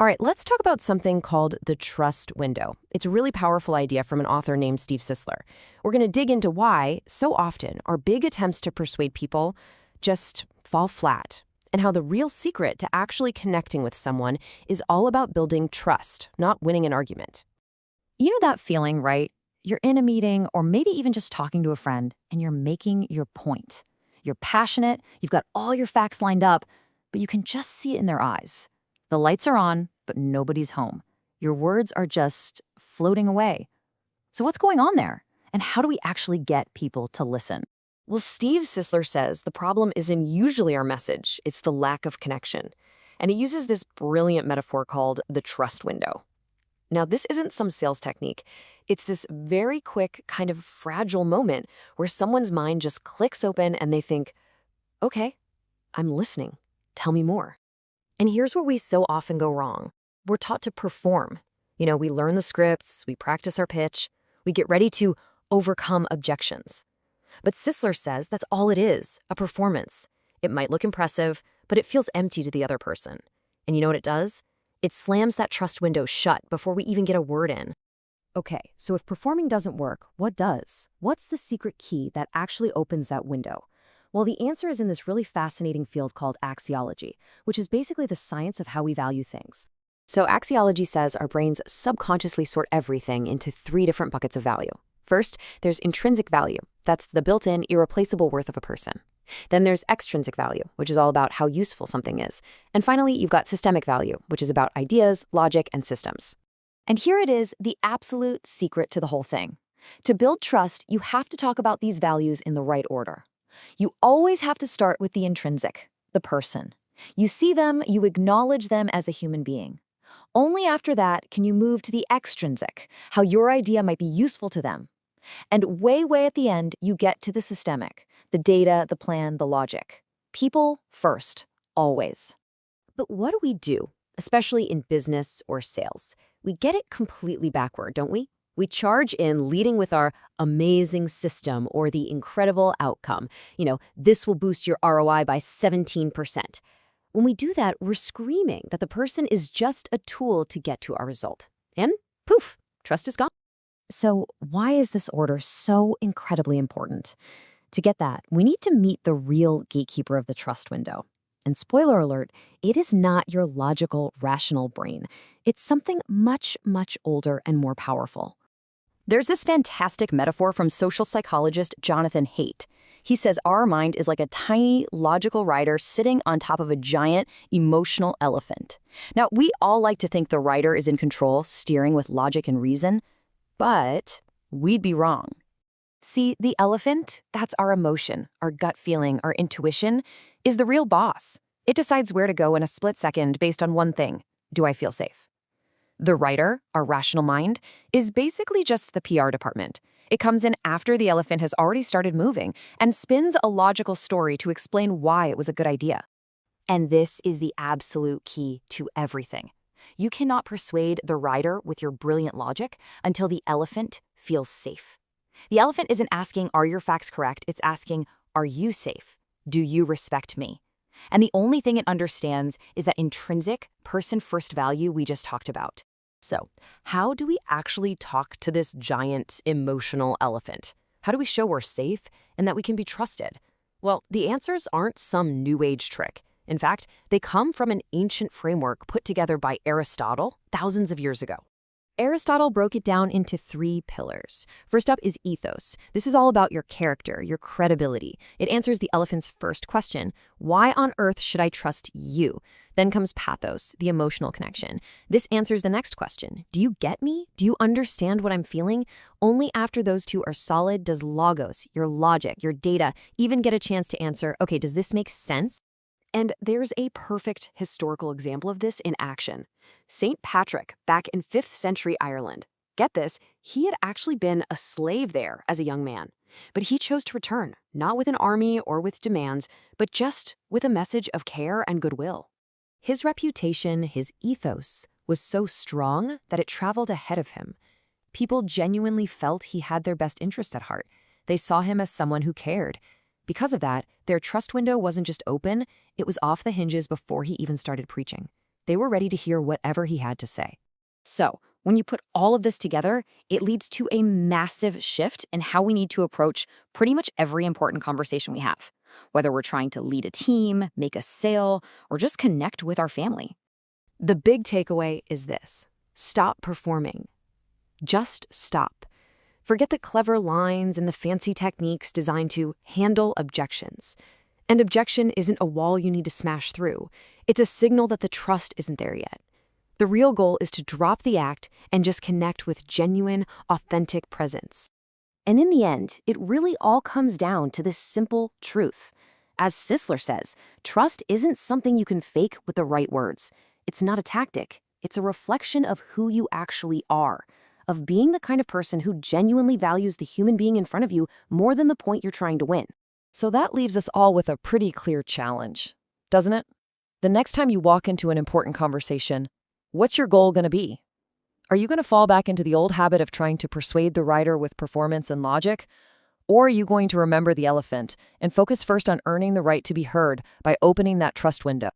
All right, let's talk about something called the trust window. It's a really powerful idea from an author named Steve Sisler. We're going to dig into why, so often, our big attempts to persuade people just fall flat, and how the real secret to actually connecting with someone is all about building trust, not winning an argument. You know that feeling, right? You're in a meeting or maybe even just talking to a friend and you're making your point. You're passionate, you've got all your facts lined up, but you can just see it in their eyes. The lights are on, but nobody's home. Your words are just floating away. So what's going on there? And how do we actually get people to listen? Well, Steve Sisler says the problem isn't usually our message, it's the lack of connection. And he uses this brilliant metaphor called the trust window. Now, this isn't some sales technique. It's this very quick, kind of fragile moment where someone's mind just clicks open and they think, okay, I'm listening. Tell me more. And here's where we so often go wrong. We're taught to perform. We learn the scripts, we practice our pitch, we get ready to overcome objections. But Sisler says that's all it is, a performance. It might look impressive, but it feels empty to the other person. And you know what it does? It slams that trust window shut before we even get a word in. Okay, so if performing doesn't work, what does? What's the secret key that actually opens that window? Well, the answer is in this really fascinating field called axiology, which is basically the science of how we value things. So axiology says our brains subconsciously sort everything into three different buckets of value. First, there's intrinsic value. That's the built-in, irreplaceable worth of a person. Then there's extrinsic value, which is all about how useful something is. And finally, you've got systemic value, which is about ideas, logic, and systems. And here it is, the absolute secret to the whole thing. To build trust, you have to talk about these values in the right order. You always have to start with the intrinsic, the person. You see them, you acknowledge them as a human being. Only after that can you move to the extrinsic, how your idea might be useful to them. And way at the end, you get to the systemic, the data, the plan, the logic. People first, always. But what do we do, especially in business or sales? We get it completely backward, don't we? We charge in leading with our amazing system or the incredible outcome. This will boost your ROI by 17%. When we do that, we're screaming that the person is just a tool to get to our result. And poof, trust is gone. So why is this order so incredibly important? To get that, we need to meet the real gatekeeper of the trust window. And spoiler alert, it is not your logical, rational brain. It's something much older and more powerful. There's this fantastic metaphor from social psychologist Jonathan Haidt. He says our mind is like a tiny, logical rider sitting on top of a giant, emotional elephant. Now, we all like to think the rider is in control, steering with logic and reason, but we'd be wrong. See, the elephant, that's our emotion, our gut feeling, our intuition, is the real boss. It decides where to go in a split second based on one thing. Do I feel safe? The rider, our rational mind, is basically just the PR department. It comes in after the elephant has already started moving and spins a logical story to explain why it was a good idea. And this is the absolute key to everything. You cannot persuade the rider with your brilliant logic until the elephant feels safe. The elephant isn't asking, are your facts correct? It's asking, are you safe? Do you respect me? And the only thing it understands is that intrinsic, person-first value we just talked about. So, how do we actually talk to this giant emotional elephant? How do we show we're safe and that we can be trusted? Well, the answers aren't some new age trick. In fact, they come from an ancient framework put together by Aristotle thousands of years ago. Aristotle broke it down into three pillars. First up is ethos. This is all about your character, your credibility. It answers the elephant's first question, why on earth should I trust you? Then comes pathos, the emotional connection. This answers the next question, do you get me? Do you understand what I'm feeling? Only after those two are solid does logos, your logic, your data, even get a chance to answer, okay, does this make sense? And there's a perfect historical example of this in action. St. Patrick, back in 5th century Ireland. Get this, he had actually been a slave there as a young man. But he chose to return, not with an army or with demands, but just with a message of care and goodwill. His reputation, his ethos, was so strong that it traveled ahead of him. People genuinely felt he had their best interest at heart. They saw him as someone who cared. Because of that, their trust window wasn't just open, it was off the hinges before he even started preaching. They were ready to hear whatever he had to say. So, when you put all of this together, it leads to a massive shift in how we need to approach pretty much every important conversation we have, whether we're trying to lead a team, make a sale, or just connect with our family. The big takeaway is this: stop performing. Just stop. Forget the clever lines and the fancy techniques designed to handle objections. An objection isn't a wall you need to smash through. It's a signal that the trust isn't there yet. The real goal is to drop the act and just connect with genuine, authentic presence. And in the end, it really all comes down to this simple truth. As Sisler says, trust isn't something you can fake with the right words. It's not a tactic. It's a reflection of who you actually are, of being the kind of person who genuinely values the human being in front of you more than the point you're trying to win. So that leaves us all with a pretty clear challenge, doesn't it? The next time you walk into an important conversation, what's your goal going to be? Are you going to fall back into the old habit of trying to persuade the writer with performance and logic? Or are you going to remember the elephant and focus first on earning the right to be heard by opening that trust window?